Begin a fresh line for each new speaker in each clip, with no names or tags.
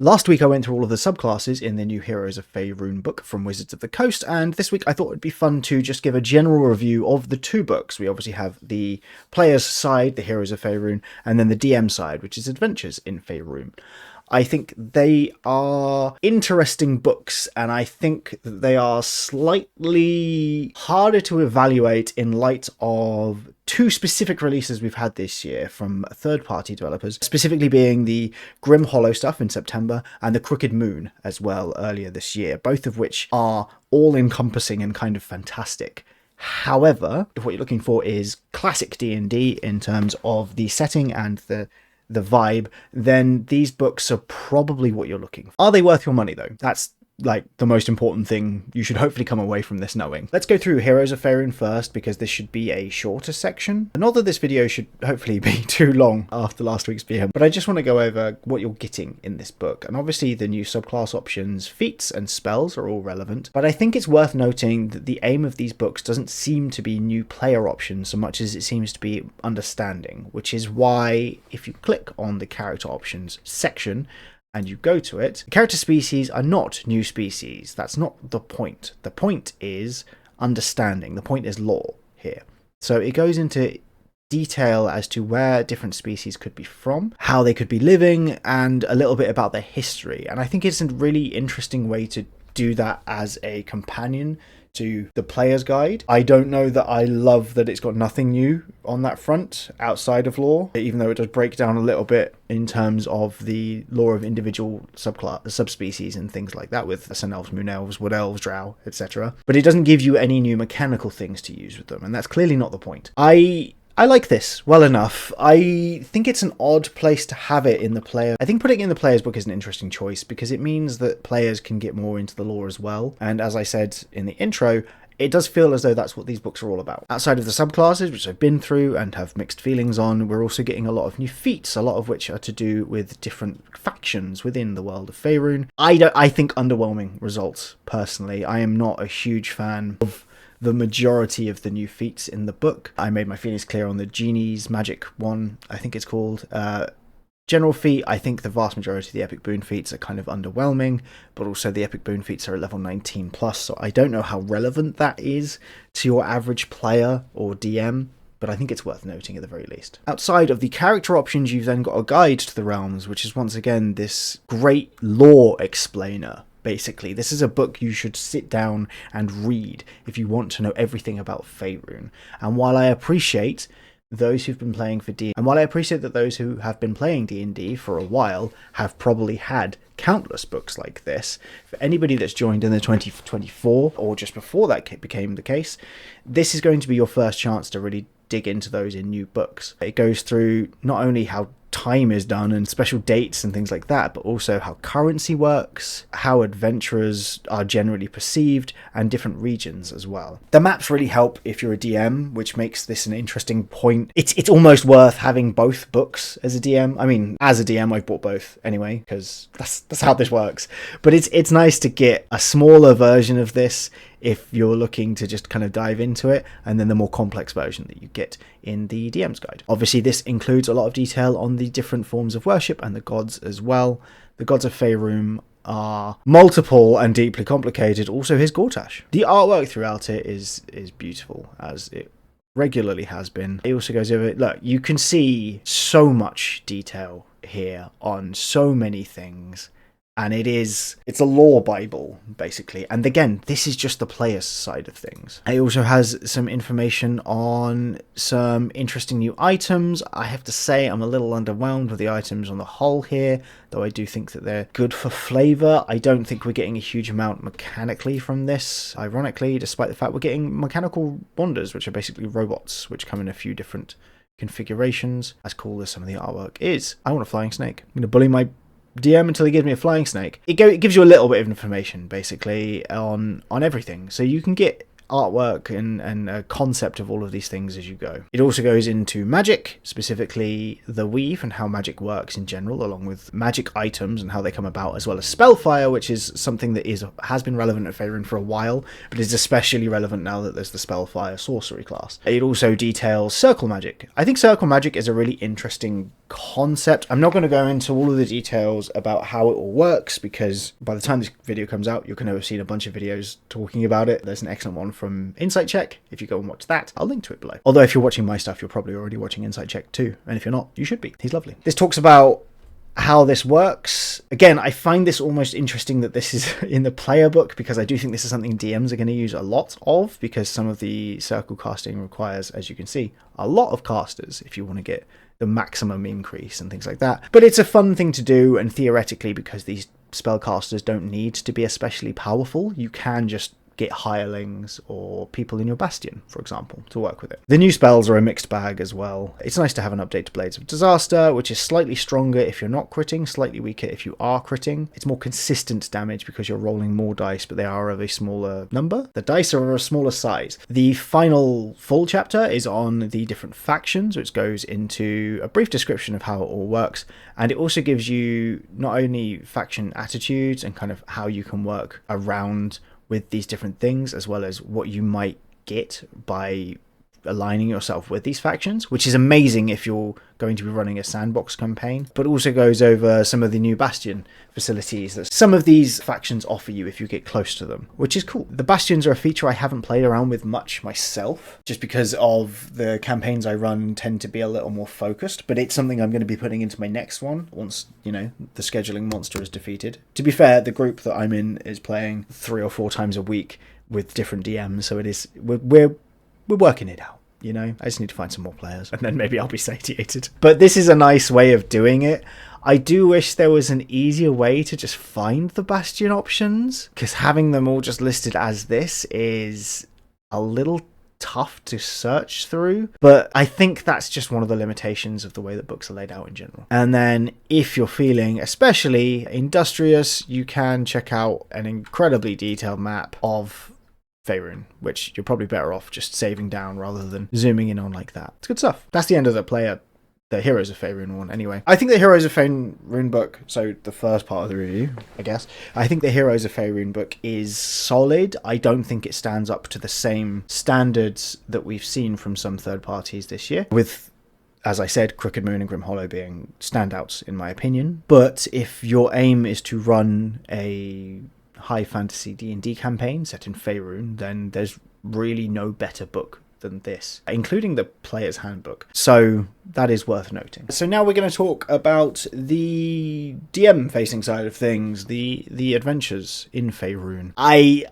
Last week I went through all of the subclasses in the new Heroes of Faerun book from Wizards of the Coast, and this week I thought it'd be fun to just give a general review of the two books. We obviously have the player's side, the Heroes of Faerun, and then the DM side, which is Adventures in Faerun. I think they are interesting books, and I think that they are slightly harder to evaluate in light of two specific releases we've had this year from third-party developers, specifically being the Grim Hollow stuff in September and the Crooked Moon as well earlier this year, both of which are all-encompassing and kind of fantastic. However, if what you're looking for is classic D&D in terms of the setting and the vibe, then these books are probably what you're looking for. Are they worth your money though? That's like the most important thing you should hopefully come away from this knowing. Let's go through Heroes of Faerun first, because this should be a shorter section. Not that this video should hopefully be too long after last week's video, but I just want to go over what you're getting in this book. And obviously the new subclass options, feats and spells are all relevant, but I think it's worth noting that the aim of these books doesn't seem to be new player options so much as it seems to be understanding, which is why if you click on the character options section, and you go to it, character species are not new species. That's not the point. The point is understanding. The point is lore here. So it goes into detail as to where different species could be from, how they could be living, and a little bit about their history. And I think it's a really interesting way to do that as a companion to the player's guide. I don't know that I love that it's got nothing new on that front outside of lore, even though it does break down a little bit in terms of the lore of individual subspecies and things like that with Sun Elves, Moon Elves, Wood Elves, Drow, etc. But it doesn't give you any new mechanical things to use with them, and that's clearly not the point. I like this well enough. I think it's an odd place to have it in the player. I think putting it in the player's book is an interesting choice because it means that players can get more into the lore as well. And as I said in the intro, it does feel as though that's what these books are all about. Outside of the subclasses, which I've been through and have mixed feelings on, we're also getting a lot of new feats, a lot of which are to do with different factions within the world of Faerun. I think underwhelming results, personally. I am not a huge fan of the majority of the new feats in the book. I made my feelings clear on the Genie's Magic one, I think it's called. General feat, I think the vast majority of the Epic Boon feats are kind of underwhelming, but also the Epic Boon feats are at level 19 plus, so I don't know how relevant that is to your average player or DM, but I think it's worth noting at the very least. Outside of the character options, you've then got a guide to the realms, which is once again this great lore explainer. Basically, this is a book you should sit down and read if you want to know everything about Faerun. And while I appreciate those who've been playing for D&D, and while I appreciate that those who have been playing D&D for a while have probably had countless books like this, for anybody that's joined in the 2024 or just before that became the case, this is going to be your first chance to really dig into those in new books. It goes through not only how time is done and special dates and things like that, but also how currency works, how adventurers are generally perceived, and different regions as well. The maps really help if you're a DM, which makes this an interesting point. It's almost worth having both books as a DM. I mean, as a DM, I've bought both anyway, because that's how this works. But it's nice to get a smaller version of this if you're looking to just kind of dive into it, and then the more complex version that you get in the DM's guide. Obviously, this includes a lot of detail on the different forms of worship and the gods as well. The gods of Faerun are multiple and deeply complicated. Also, his Gortash. The artwork throughout it is beautiful, as it regularly has been. It also goes over, look, you can see so much detail here on so many things. And it's a lore bible, basically. And again, this is just the player's side of things. It also has some information on some interesting new items. I have to say I'm a little underwhelmed with the items on the whole here, though I do think that they're good for flavour. I don't think we're getting a huge amount mechanically from this, ironically, despite the fact we're getting mechanical wanders, which are basically robots, which come in a few different configurations. As cool as some of the artwork is, I want a flying snake. I'm going to bully my DM until he gives me a flying snake. It gives you a little bit of information basically on everything, so you can get artwork and a concept of all of these things as you go. It also goes into magic, specifically the weave and how magic works in general, along with magic items and how they come about, as well as spellfire, which is something that has been relevant at Faerun for a while, but is especially relevant now that there's the spellfire sorcery class. It also details circle magic. I think circle magic is a really interesting concept. I'm not going to go into all of the details about how it all works, because by the time this video comes out, you're going to have seen a bunch of videos talking about it. There's an excellent one from Insight Check. If you go and watch that, I'll link to it below. Although if you're watching my stuff, you're probably already watching Insight Check too. And if you're not, you should be. He's lovely. This talks about how this works. Again, I find this almost interesting that this is in the player book, because I do think this is something DMs are going to use a lot of, because some of the circle casting requires, as you can see, a lot of casters if you want to get the maximum increase and things like that. But it's a fun thing to do, and theoretically, because these spellcasters don't need to be especially powerful, you can just get hirelings or people in your bastion, for example, to work with it. The new spells are a mixed bag as well. It's nice to have an update to Blades of Disaster, which is slightly stronger if you're not critting, slightly weaker if you are critting. It's more consistent damage because you're rolling more dice, but they are of a smaller number. The dice are of a smaller size. The final full chapter is on the different factions, which goes into a brief description of how it all works, and it also gives you not only faction attitudes and kind of how you can work around with these different things, as well as what you might get by aligning yourself with these factions, which is amazing if you're going to be running a sandbox campaign, but also goes over some of the new bastion facilities that some of these factions offer you if you get close to them, which is cool. The bastions are a feature I haven't played around with much myself, just because of the campaigns I run tend to be a little more focused, but it's something I'm going to be putting into my next one once, you know, the scheduling monster is defeated. To be fair, the group that I'm in is playing 3 or 4 times a week with different DMs, so it is we're working it out. You know, I just need to find some more players and then maybe I'll be satiated. But this is a nice way of doing it. I do wish there was an easier way to just find the bastion options, because having them all just listed as this is a little tough to search through. But I think that's just one of the limitations of the way that books are laid out in general. And then if you're feeling especially industrious, you can check out an incredibly detailed map of Faerun, which you're probably better off just saving down rather than zooming in on like that. It's good stuff. That's the end of the Heroes of Faerun one anyway. I think the Heroes of Faerun book, so the first part of the review, I guess, I think the Heroes of Faerun book is solid. I don't think it stands up to the same standards that we've seen from some third parties this year, with, as I said, Crooked Moon and Grim Hollow being standouts in my opinion. But if your aim is to run a high fantasy D&D campaign set in Faerun, then there's really no better book than this, including the player's handbook. So that is worth noting. So now we're going to talk about the DM facing side of things, the adventures in Faerun. I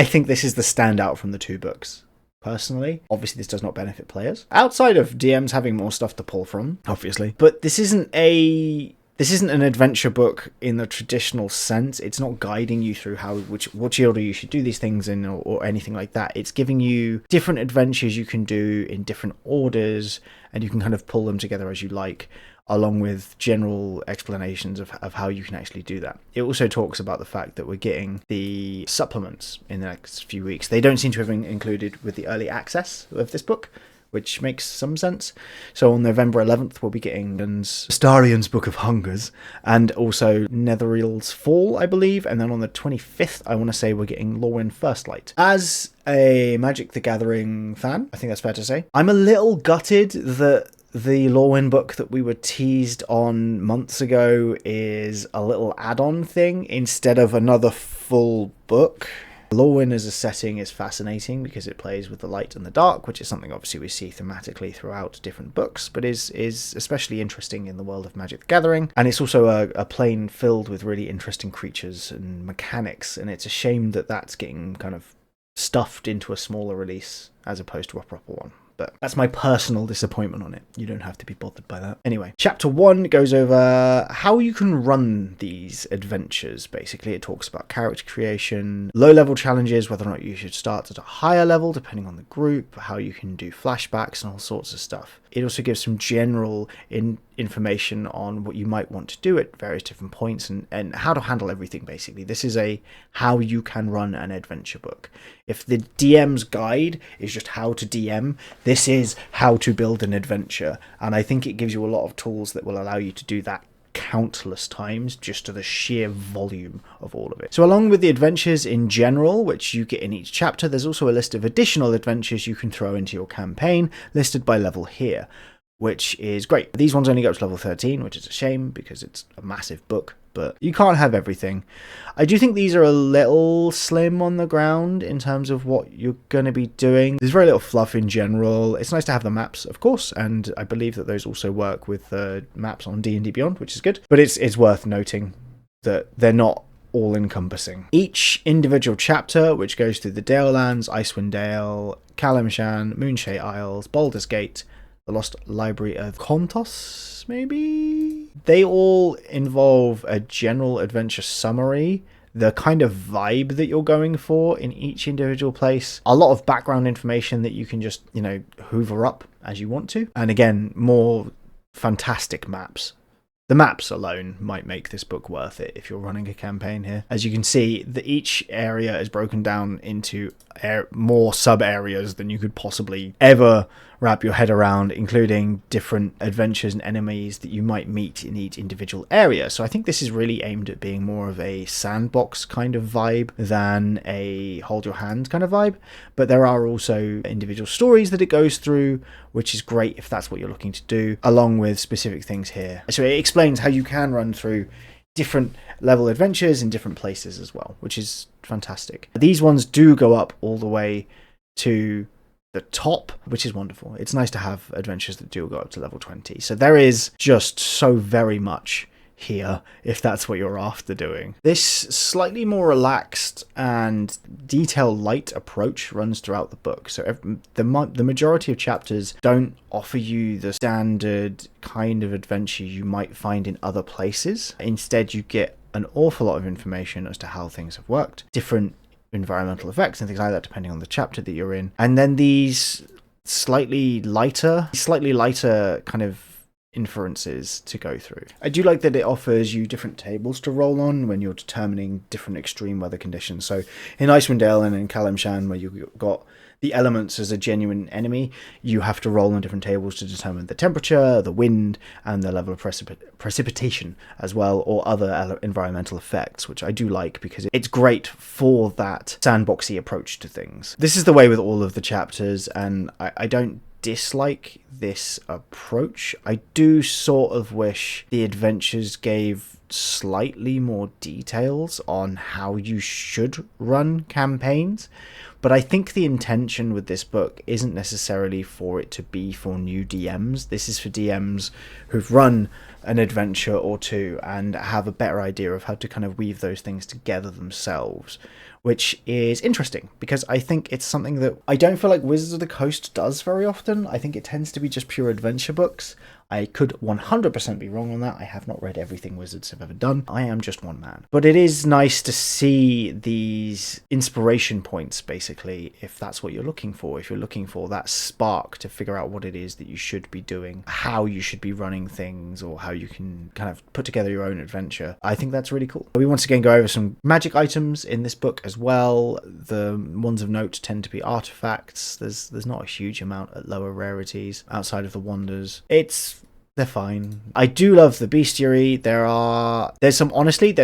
think this is the standout from the 2 books. Personally, obviously this does not benefit players, outside of DMs having more stuff to pull from, obviously. But this isn't an adventure book in the traditional sense. It's not guiding you through which order you should do these things in or anything like that. It's giving you different adventures you can do in different orders, and you can kind of pull them together as you like, along with general explanations of how you can actually do that. It also talks about the fact that we're getting the supplements in the next few weeks. They don't seem to have been included with the early access of this book, which makes some sense. So on November 11th, we'll be getting Astarion's Book of Hungers and also Netherreal's Fall, I believe. And then on the 25th, I want to say we're getting Lorwyn First Light. As a Magic the Gathering fan, I think that's fair to say, I'm a little gutted that the Lorwyn book that we were teased on months ago is a little add-on thing instead of another full book. Lorwyn as a setting is fascinating because it plays with the light and the dark, which is something obviously we see thematically throughout different books, but is especially interesting in the world of Magic the Gathering. And it's also a plane filled with really interesting creatures and mechanics, and it's a shame that that's getting kind of stuffed into a smaller release as opposed to a proper one. But that's my personal disappointment on it. You don't have to be bothered by that. Anyway, chapter 1 goes over how you can run these adventures. Basically, it talks about character creation, low-level challenges, whether or not you should start at a higher level, depending on the group, how you can do flashbacks and all sorts of stuff. It also gives some general information on what you might want to do at various different points and how to handle everything, basically. This is a how you can run an adventure book. If the DM's guide is just how to DM, this is how to build an adventure. And I think it gives you a lot of tools that will allow you to do that countless times, just to the sheer volume of all of it. So along with the adventures in general, which you get in each chapter, there's also a list of additional adventures you can throw into your campaign, listed by level here, which is great. These ones only go up to level 13, which is a shame because it's a massive book, but you can't have everything. I do think these are a little slim on the ground in terms of what you're going to be doing. There's very little fluff in general. It's nice to have the maps, of course, and I believe that those also work with maps on D&D Beyond, which is good. But it's worth noting that they're not all-encompassing. Each individual chapter, which goes through the Dale Lands, Icewind Dale, Kalimshan, Moonshade Isles, Baldur's Gate, the Lost Library of Kontos, maybe? They all involve a general adventure summary, the kind of vibe that you're going for in each individual place, a lot of background information that you can just, hoover up as you want to, and again, more fantastic maps. The maps alone might make this book worth it if you're running a campaign here. As you can see, each area is broken down into more sub-areas than you could possibly ever wrap your head around, including different adventures and enemies that you might meet in each individual area. So I think this is really aimed at being more of a sandbox kind of vibe than a hold your hand kind of vibe. But there are also individual stories that it goes through, which is great if that's what you're looking to do, along with specific things here. So it explains how you can run through different level adventures in different places as well, which is fantastic. These ones do go up all the way to the top, which is wonderful. It's nice to have adventures that do go up to level 20. So there is just so very much here if that's what you're after doing. This slightly more relaxed and detail light approach runs throughout the book. So the majority of chapters don't offer you the standard kind of adventure you might find in other places. Instead, you get an awful lot of information as to how things have worked, different environmental effects and things like that depending on the chapter that you're in, and then these slightly lighter kind of inferences to go through. I do like that it offers you different tables to roll on when you're determining different extreme weather conditions. So in Icewind Dale and in Kalimshan, where you've got the elements as a genuine enemy, you have to roll on different tables to determine the temperature, the wind, and the level of precipitation as well, or other environmental effects, which I do like because it's great for that sandboxy approach to things. This is the way with all of the chapters, and I don't dislike this approach. I do sort of wish the adventures gave slightly more details on how you should run campaigns, but I think the intention with this book isn't necessarily for it to be for new DMs. This is for DMs who've run an adventure or two and have a better idea of how to kind of weave those things together themselves, which is interesting because I think it's something that I don't feel like Wizards of the Coast does very often. I think it tends to be just pure adventure books. I could 100% be wrong on that. I have not read everything Wizards have ever done. I am just one man. But it is nice to see these inspiration points, basically, if that's what you're looking for. If you're looking for that spark to figure out what it is that you should be doing, how you should be running things, or how you can kind of put together your own adventure. I think that's really cool. We once again go over some magic items in this book as well. The ones of note tend to be artifacts. There's not a huge amount at lower rarities outside of the wonders. They're fine. I do love the bestiary. There's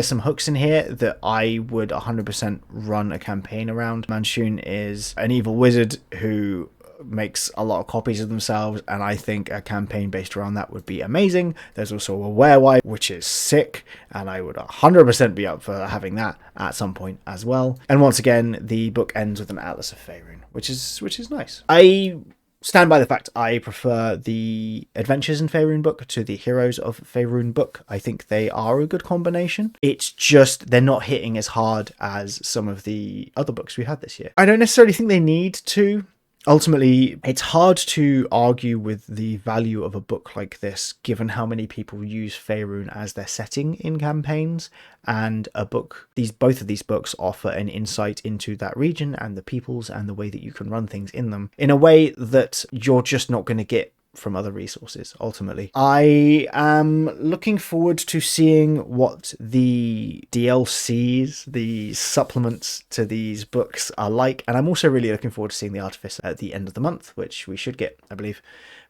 some hooks in here that I would 100% run a campaign around. Manshoon is an evil wizard who makes a lot of copies of themselves, and I think a campaign based around that would be amazing. There's also a werewife, which is sick, and I would 100% be up for having that at some point as well. And once again, the book ends with an Atlas of Faerun, which is nice. I stand by the fact I prefer the Adventures in Faerun book to the Heroes of Faerun book. I think they are a good combination. It's just they're not hitting as hard as some of the other books we had this year. I don't necessarily think they need to. Ultimately, it's hard to argue with the value of a book like this, given how many people use Faerun as their setting in campaigns, and both of these books offer an insight into that region and the peoples and the way that you can run things in them in a way that you're just not going to get from other resources, ultimately. I am looking forward to seeing what the DLCs, the supplements to these books are like, and I'm also really looking forward to seeing the Artifice at the end of the month, which we should get, I believe,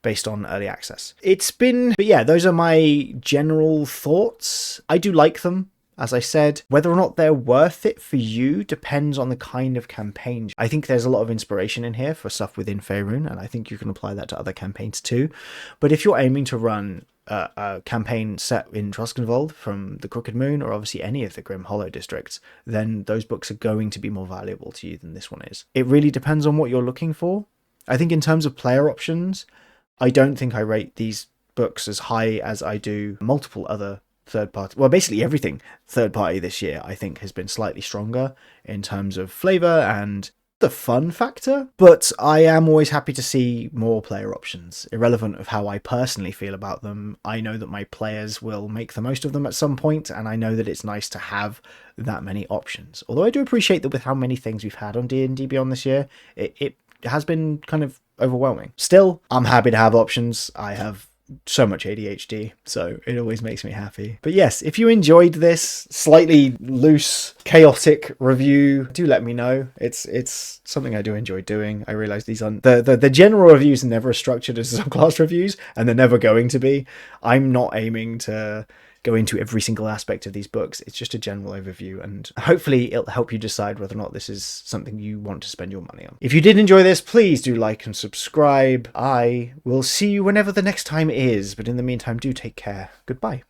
based on early access. But yeah, those are my general thoughts. I do like them. As I said, whether or not they're worth it for you depends on the kind of campaign. I think there's a lot of inspiration in here for stuff within Faerun, and I think you can apply that to other campaigns too. But if you're aiming to run a campaign set in Troskenwald from the Crooked Moon, or obviously any of the Grim Hollow districts, then those books are going to be more valuable to you than this one is. It really depends on what you're looking for. I think in terms of player options, I don't think I rate these books as high as I do multiple other third party. Well, basically everything third party this year, I think, has been slightly stronger in terms of flavor and the fun factor. But I am always happy to see more player options, irrelevant of how I personally feel about them. I know that my players will make the most of them at some point, and I know that it's nice to have that many options. Although I do appreciate that with how many things we've had on D&D Beyond this year, it has been kind of overwhelming. Still, I'm happy to have options. I have so much ADHD, so it always makes me happy. But yes, if you enjoyed this slightly loose, chaotic review, do let me know. It's something I do enjoy doing. I realize the general reviews are never as structured as subclass reviews, and they're never going to be. I'm not aiming to go into every single aspect of these books. It's just a general overview, and hopefully it'll help you decide whether or not this is something you want to spend your money on. If you did enjoy this, please do like and subscribe. I will see you whenever the next time is, but in the meantime, do take care. Goodbye.